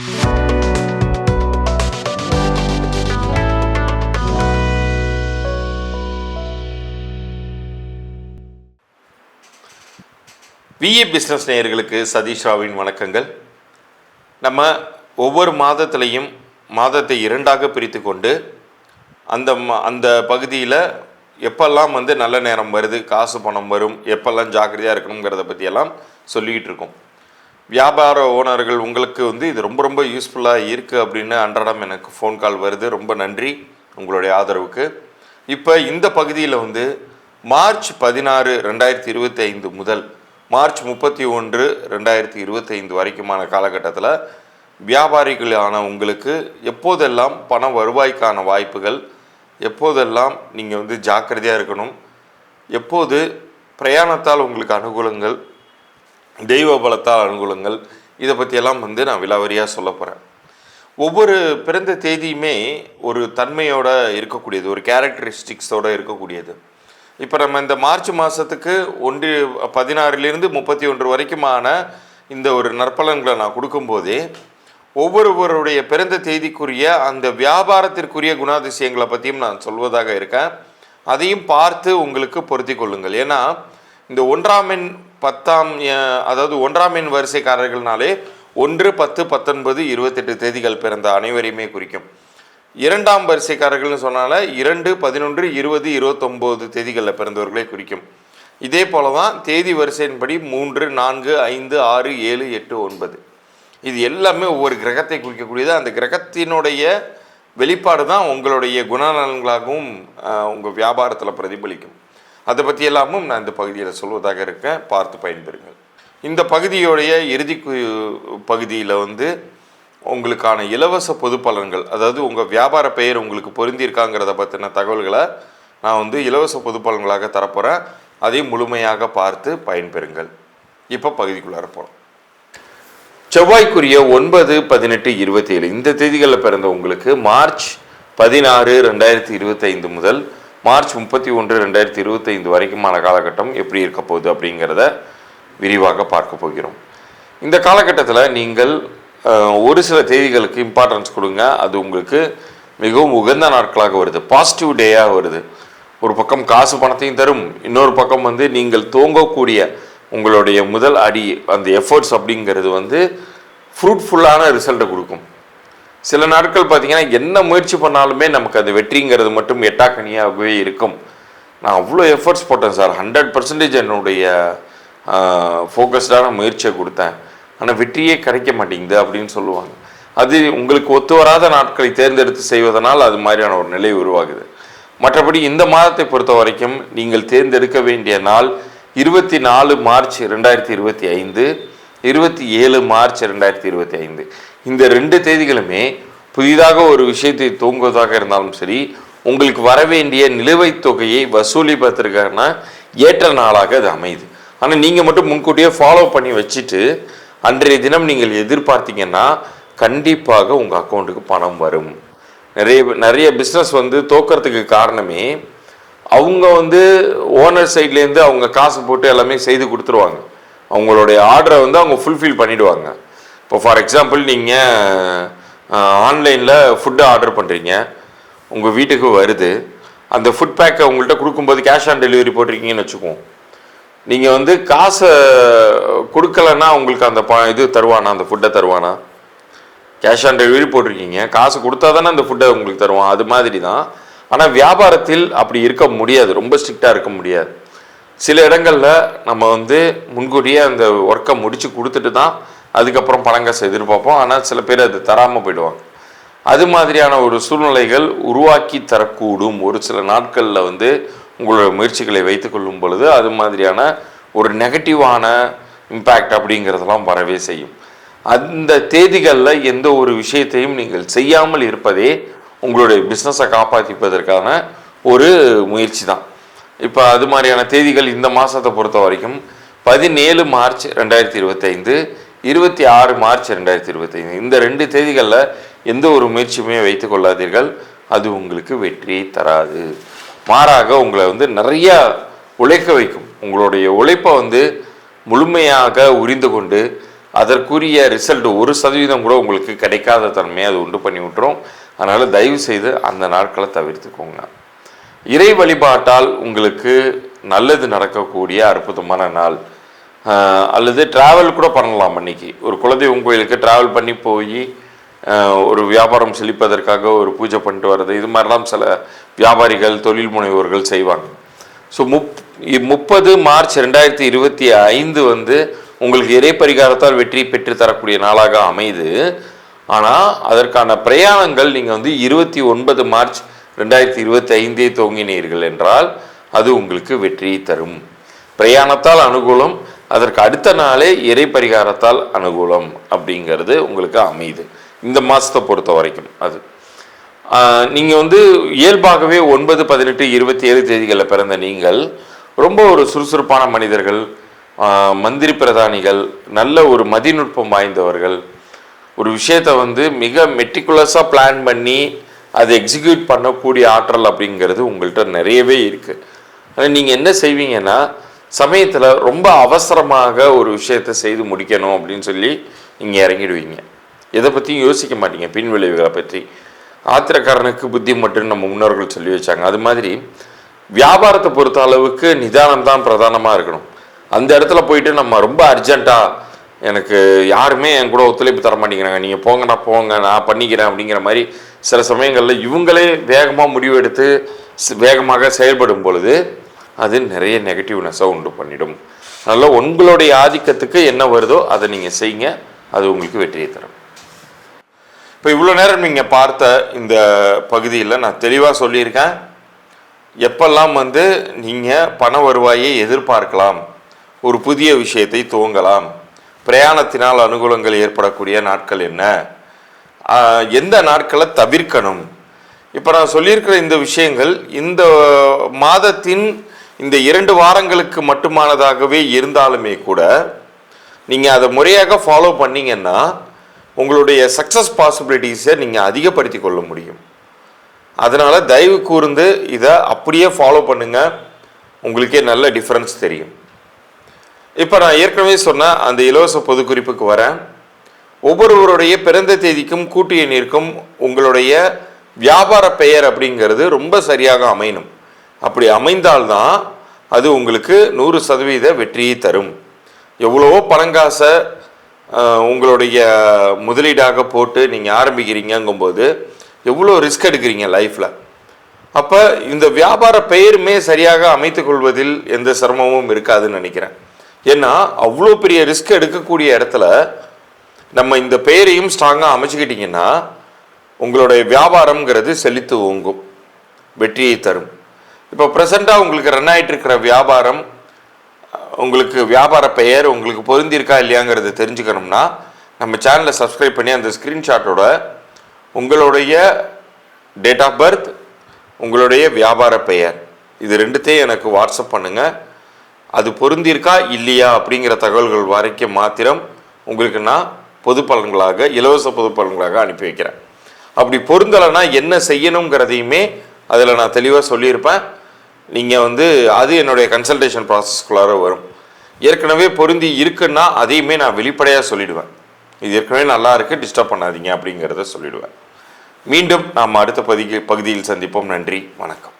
VA business நேயர்களுக்கு சதீஷ் ராவின் வணக்கங்கள். நம்ம ஒவ்வொரு மாதத்திலையும் மாதத்தை இரண்டாக பிரித்து கொண்டு அந்த பகுதியில் எப்பெல்லாம் நல்ல நேரம் வருது, காசு பணம் வரும், எப்பெல்லாம் ஜாக்கிரதையாக இருக்கணுங்கிறத பற்றியெல்லாம் சொல்லிக்கிட்டு இருக்கோம். வியாபார ஓனர்கள் உங்களுக்கு இது ரொம்ப ரொம்ப யூஸ்ஃபுல்லாக இருக்குது அப்படின்னு அன்றாடம் எனக்கு ஃபோன் கால் வருது. ரொம்ப நன்றி உங்களுடைய ஆதரவுக்கு. இப்போ இந்த பகுதியில் மார்ச் 16, 2025 முதல் மார்ச் 31, 2025 வரைக்குமான காலகட்டத்தில் வியாபாரிகளான உங்களுக்கு எப்போதெல்லாம் பண வருவாய்க்கான வாய்ப்புகள், எப்போதெல்லாம் நீங்கள் ஜாக்கிரதையாக இருக்கணும், எப்போது பிரயாணத்தால் உங்களுக்கு அனுகூலங்கள், தெய்வ பலத்தால் அனுகூலங்கள், இதை பற்றியெல்லாம் நான் விலாவரியாக சொல்ல போகிறேன். ஒவ்வொரு பிறந்த தேதியுமே ஒரு தன்மையோடு இருக்கக்கூடியது, ஒரு கேரக்டரிஸ்டிக்ஸோடு இருக்கக்கூடியது. இப்போ நம்ம இந்த மார்ச் மாதத்துக்கு 16 31 வரைக்குமான இந்த ஒரு நற்பலன்களை நான் கொடுக்கும்போதே ஒவ்வொருவருடைய பிறந்த தேதிக்குரிய அந்த வியாபாரத்திற்குரிய குணாதிசயங்களை பற்றியும் நான் சொல்வதாக இருக்கேன். அதையும் பார்த்து உங்களுக்கு பொருத்தி கொள்ளுங்கள். ஏன்னா இந்த 1ஆம் எண் 10ஆம், அதாவது 1ஆம் எண் வரிசைக்காரர்கள்னாலே 1, 10, 19, 28 தேதிகள் பிறந்த அனைவரையுமே குறிக்கும். 2ஆம் வரிசைக்காரர்கள்னு சொன்னால 2, 11, 20, 29 தேதிகளில் பிறந்தவர்களே குறிக்கும். இதே போல தான் தேதி வரிசையின்படி 3, 4, 5, 6, 7, 8, 9 இது எல்லாமே ஒவ்வொரு கிரகத்தை குறிக்கக்கூடியது. அந்த கிரகத்தினுடைய வெளிப்பாடு தான் உங்களுடைய குணநலன்களாகவும் உங்கள் வியாபாரத்தில் பிரதிபலிக்கும். அதை பற்றி எல்லாமும் நான் இந்த பகுதியில் சொல்வதாக இருக்கேன். பார்த்து பயன்பெறுங்கள். இந்த பகுதியோடைய இறுதி பகுதியில் உங்களுக்கான இலவச பொது பலன்கள், அதாவது உங்கள் வியாபார பெயர் உங்களுக்கு பொருந்திருக்காங்கிறத பற்றின தகவல்களை நான் இலவச பொது பலன்களாக தரப்போகிறேன். அதையும் முழுமையாக பார்த்து பயன்பெறுங்கள். இப்போ பகுதிக்குள்ளார போகிறோம். செவ்வாய்க்குரிய 9, 18, 27 இந்த தேதிகளில் பிறந்த உங்களுக்கு மார்ச் 16, 2025 முதல் மார்ச் 31, 2025 வரைக்குமான காலகட்டம் எப்படி இருக்க போகுது அப்படிங்கிறத விரிவாக பார்க்க போகிறோம். இந்த காலகட்டத்தில் நீங்கள் ஒரு சில தேதிகளுக்கு இம்பார்ட்டன்ஸ் கொடுங்க. அது உங்களுக்கு மிகவும் உகந்த நாட்களாக வருது, பாசிட்டிவ் டேயாக வருது. ஒரு பக்கம் காசு பணத்தையும் தரும், இன்னொரு பக்கம் நீங்கள் தூங்கக்கூடிய உங்களுடைய முதல் அடி, அந்த எஃபர்ட்ஸ் அப்படிங்கிறது ஃப்ரூட்ஃபுல்லான ரிசல்ட்டை கொடுக்கும். சில நாட்கள் பார்த்திங்கன்னா என்ன முயற்சி பண்ணாலுமே நமக்கு அது வெற்றிங்கிறது மட்டும் எட்டாக்கனியாகவே இருக்கும். நான் அவ்வளோ எஃபர்ட்ஸ் போட்டேன் சார், 100% என்னுடைய ஃபோக்கஸ்டான முயற்சியை கொடுத்தேன், ஆனால் வெற்றியே கிடைக்க மாட்டேங்குது அப்படின்னு சொல்லுவாங்க. அது உங்களுக்கு ஒத்து வராத நாட்களை தேர்ந்தெடுத்து செய்வதனால் அது மாதிரியான ஒரு நிலை உருவாகுது. மற்றபடி இந்த மாதத்தை பொறுத்த வரைக்கும் நீங்கள் தேர்ந்தெடுக்க வேண்டிய நாள் 24 மார்ச் 2025, 27 மார்ச் 2025. இந்த 2 தேதிகளுமே புதிதாக ஒரு விஷயத்தை துவங்குவதாக இருந்தாலும் சரி, உங்களுக்கு வர வேண்டிய நிலுவைத் தொகையை வசூலிப்பதற்கான ஏற்ற நாளாக அது அமையுது. ஆனால் நீங்கள் மட்டும் முன்கூட்டியே ஃபாலோ பண்ணி வச்சுட்டு அன்றைய தினம் நீங்கள் எதிர்பார்த்தீங்கன்னா கண்டிப்பாக உங்கள் அக்கௌண்ட்டுக்கு பணம் வரும். நிறைய பிஸ்னஸ் தோக்கிறதுக்கு காரணமே அவங்க ஓனர் சைட்லேருந்து அவங்க காசு போட்டு எல்லாமே செய்து கொடுத்துருவாங்க. அவங்களுடைய ஆர்டரை அவங்க ஃபுல்ஃபில் பண்ணிவிடுவாங்க. இப்போ ஃபார் எக்ஸாம்பிள் நீங்கள் ஆன்லைனில் ஃபுட்டு ஆர்டர் பண்ணுறீங்க, உங்கள் வீட்டுக்கு வருது. அந்த ஃபுட் பேக்கை உங்கள்கிட்ட கொடுக்கும்போது கேஷ் ஆன் டெலிவரி போட்டிருக்கீங்கன்னு வச்சுக்குவோம். நீங்கள் காசை கொடுக்கலன்னா உங்களுக்கு அந்த இது தருவானா, அந்த ஃபுட்டை தருவானா? கேஷ் ஆன் டெலிவரி போட்டிருக்கீங்க, காசு கொடுத்தா தானே அந்த ஃபுட்டை உங்களுக்கு தருவான். அது மாதிரி தான். ஆனால் வியாபாரத்தில் அப்படி இருக்க முடியாது, ரொம்ப ஸ்ட்ரிக்டாக இருக்க முடியாது. சில இடங்களில் நம்ம முன்கூட்டியே அந்த ஒர்க்கை முடித்து கொடுத்துட்டு தான் அதுக்கப்புறம் பணங்காசை எதிர்பார்ப்போம். ஆனால் சில பேர் அது தராமல் போயிடுவாங்க. அது மாதிரியான ஒரு சூழ்நிலைகள் உருவாக்கி தரக்கூடும். ஒரு சில நாட்களில் உங்களோட முயற்சிகளை வைத்துக்கொள்ளும் பொழுது அது மாதிரியான ஒரு நெகட்டிவான இம்பேக்ட் அப்படிங்கிறதெல்லாம் வரவே செய்யும். அந்த தேதிகளில் எந்த ஒரு விஷயத்தையும் நீங்கள் செய்யாமல் இருப்பதே உங்களுடைய பிஸ்னஸை காப்பாற்றிப்பதற்கான ஒரு முயற்சி தான். இப்போ அது மாதிரியான தேதிகள் இந்த மாதத்தை பொறுத்த வரைக்கும் 17 மார்ச் 2025, 26 மார்ச் 2025 இந்த 2 தேதிகளில் எந்த ஒரு முயற்சியுமே வைத்து கொள்ளாதீர்கள். அது உங்களுக்கு வெற்றியை தராது. மாறாக உங்களை நிறைய உழைக்க வைக்கும். உங்களுடைய உழைப்பை முழுமையாக உரிந்து கொண்டு அதற்குரிய ரிசல்ட் 1% கூட உங்களுக்கு கிடைக்காத தன்மையை அது உண்டு பண்ணி விட்டுரும். அதனால் தயவு செய்து அந்த நாட்களை தவிர்த்துக்கோங்க. இறை வழிபாட்டால் உங்களுக்கு நல்லது நடக்கக்கூடிய அற்புதமான நாள். அல்லது ட்ராவல் கூட பண்ணலாம். அன்னைக்கு ஒரு குலதெய்வம் கோயிலுக்கு ட்ராவல் பண்ணி போய் ஒரு வியாபாரம் செழிப்பதற்காக ஒரு பூஜை பண்ணிட்டு வர்றது, இது மாதிரிலாம் சில வியாபாரிகள் தொழில் முனைவோர்கள் செய்வாங்க. ஸோ 30 மார்ச் 2025 வந்து உங்களுக்கு இறை பரிகாரத்தால் வெற்றி பெற்று தரக்கூடிய நாளாக அமைது. ஆனால் அதற்கான பிரயாணங்கள் நீங்கள் வந்து 29 மார்ச் 2025 துவங்கினீர்கள் என்றால் அது உங்களுக்கு வெற்றியை தரும். பிரயாணத்தால் அனுகூலம், அதற்கு அடுத்த நாளே இறை பரிகாரத்தால் அனுகூலம் அப்படிங்கிறது உங்களுக்கு அமையுது இந்த மாதத்தை பொறுத்த வரைக்கும். அது நீங்கள் வந்து இயல்பாகவே 9, 18, 27 தேதிகளில் பிறந்த நீங்கள் ரொம்ப ஒரு சுறுசுறுப்பான மனிதர்கள், மந்திரி பிரதானிகள், நல்ல ஒரு மதிநுட்பம் வாய்ந்தவர்கள், ஒரு விஷயத்தை வந்து மிக மெட்டிகுலஸாக பிளான் பண்ணி அதை எக்ஸிக்யூட் பண்ணக்கூடிய ஆற்றல் அப்படிங்கிறது உங்கள்கிட்ட நிறையவே இருக்குது. ஆனால் நீங்கள் என்ன செய்வீங்கன்னா சமயத்தில் ரொம்ப அவசரமாக ஒரு விஷயத்தை செய்து முடிக்கணும் அப்படின்னு சொல்லி நீங்கள் இறங்கிடுவீங்க. எதை பற்றியும் யோசிக்க மாட்டீங்க, பின் விளைவுகளை பற்றி. ஆத்திரக்காரனுக்கு புத்தி மட்டும் நம்ம முன்னோர்கள் சொல்லி வச்சாங்க. அது மாதிரி வியாபாரத்தை பொறுத்த அளவுக்கு நிதானம் தான் பிரதானமாக இருக்கணும். அந்த இடத்துல போயிட்டு நம்ம ரொம்ப அர்ஜென்ட்டாக எனக்கு யாருமே என் கூட ஒத்துழைப்பு தர மாட்டேங்கிறாங்க, நீங்கள் போங்கண்ணா போங்க நான் பண்ணிக்கிறேன் அப்படிங்கிற மாதிரி சில சமயங்களில் இவங்களே வேகமாக முடிவு எடுத்து வேகமாக செயல்படும் பொழுது அது நிறைய நெகட்டிவ்னஸை உண்டு பண்ணிடும். அதனால் உங்களுடைய ஆதிக்கத்துக்கு என்ன வருதோ அதை நீங்கள் செய்யுங்க, அது உங்களுக்கு வெற்றியை தரும். இப்போ இவ்வளோ நேரம் நீங்கள் பார்த்த இந்த பகுதியில் நான் தெளிவாக சொல்லியிருக்கேன். எப்பெல்லாம் வந்து நீங்கள் பண வருவாயை எதிர்பார்க்கலாம், ஒரு புதிய விஷயத்தை துவங்கலாம், பிரயாணத்தினால் அனுகூலங்கள் ஏற்படக்கூடிய நாட்கள் என்ன, எந்த நாட்களை தவிர்க்கணும். இப்போ நான் சொல்லியிருக்கிற இந்த விஷயங்கள் இந்த மாதத்தின் இந்த 2 வாரங்களுக்கு மட்டுமானதாகவே இருந்தாலுமே கூட நீங்கள் அதை முறையாக ஃபாலோ பண்ணிங்கன்னா உங்களுடைய சக்ஸஸ் பாசிபிலிட்டிஸை நீங்கள் அதிகப்படுத்தி கொள்ள முடியும். அதனால் தயவு கூர்ந்து இதை அப்படியே ஃபாலோ பண்ணுங்கள், உங்களுக்கே நல்ல டிஃப்ரென்ஸ் தெரியும். இப்போ நான் ஏற்கனவே சொன்ன அந்த இலவச பொது குறிப்புக்கு வரேன். ஒவ்வொருவருடைய பிறந்த தேதிக்கும் கூட்டு எண்ணிற்கும் உங்களுடைய வியாபார பெயர் அப்படிங்கிறது ரொம்ப சரியாக அமையணும். அப்படி அமைந்தால்தான் அது உங்களுக்கு 100% வெற்றியை தரும். எவ்வளவோ பணங்காசை உங்களுடைய முதலீடாக போட்டு நீங்கள் ஆரம்பிக்கிறீங்கும்போது எவ்வளோ ரிஸ்க் எடுக்கிறீங்க லைஃப்பில். அப்போ இந்த வியாபார பெயருமே சரியாக அமைத்து கொள்வதில் எந்த சிரமமும் இருக்காதுன்னு நினைக்கிறேன். ஏன்னா அவ்வளோ பெரிய ரிஸ்க் எடுக்கக்கூடிய இடத்துல நம்ம இந்த பெயரையும் ஸ்ட்ராங்காக அமைச்சுக்கிட்டிங்கன்னா உங்களுடைய வியாபாரம்ங்கிறது செழித்து ஓங்கும், வெற்றியை தரும். இப்போ ப்ரெசண்ட்டாக உங்களுக்கு ரன் ஆகிட்டு இருக்கிற வியாபாரம், உங்களுக்கு வியாபார பெயர் உங்களுக்கு பொருந்திருக்கா இல்லையாங்கிறத தெரிஞ்சுக்கணும்னா நம்ம சேனலை சப்ஸ்கிரைப் பண்ணி அந்த ஸ்க்ரீன்ஷாட்டோட உங்களுடைய டேட் ஆஃப் பர்த், உங்களுடைய வியாபார பெயர், இது 2த்தையும் எனக்கு வாட்ஸ்அப் பண்ணுங்கள். அது பொருந்திருக்கா இல்லையா அப்படிங்கிற தகவல்கள் வரைக்கும் மாத்திரம் உங்களுக்கு நான் பொது பலன்களாக, இலவச பொது பலன்களாக அனுப்பி வைக்கிறேன். அப்படி பொருந்தலைன்னா என்ன செய்யணுங்கிறதையுமே அதில் நான் தெளிவாக சொல்லியிருப்பேன். நீங்கள் வந்து அது என்னுடைய கன்சல்டேஷன் ப்ராசஸ்குள்ளார வரும். ஏற்கனவே பொருந்தி இருக்குன்னா அதையுமே நான் வெளிப்படையாக சொல்லிவிடுவேன். இது ஏற்கனவே நல்லா இருக்குது, டிஸ்டர்ப் பண்ணாதீங்க அப்படிங்கிறத சொல்லிவிடுவேன். மீண்டும் நாம் அடுத்த பகுதியில் சந்திப்போம். நன்றி, வணக்கம்.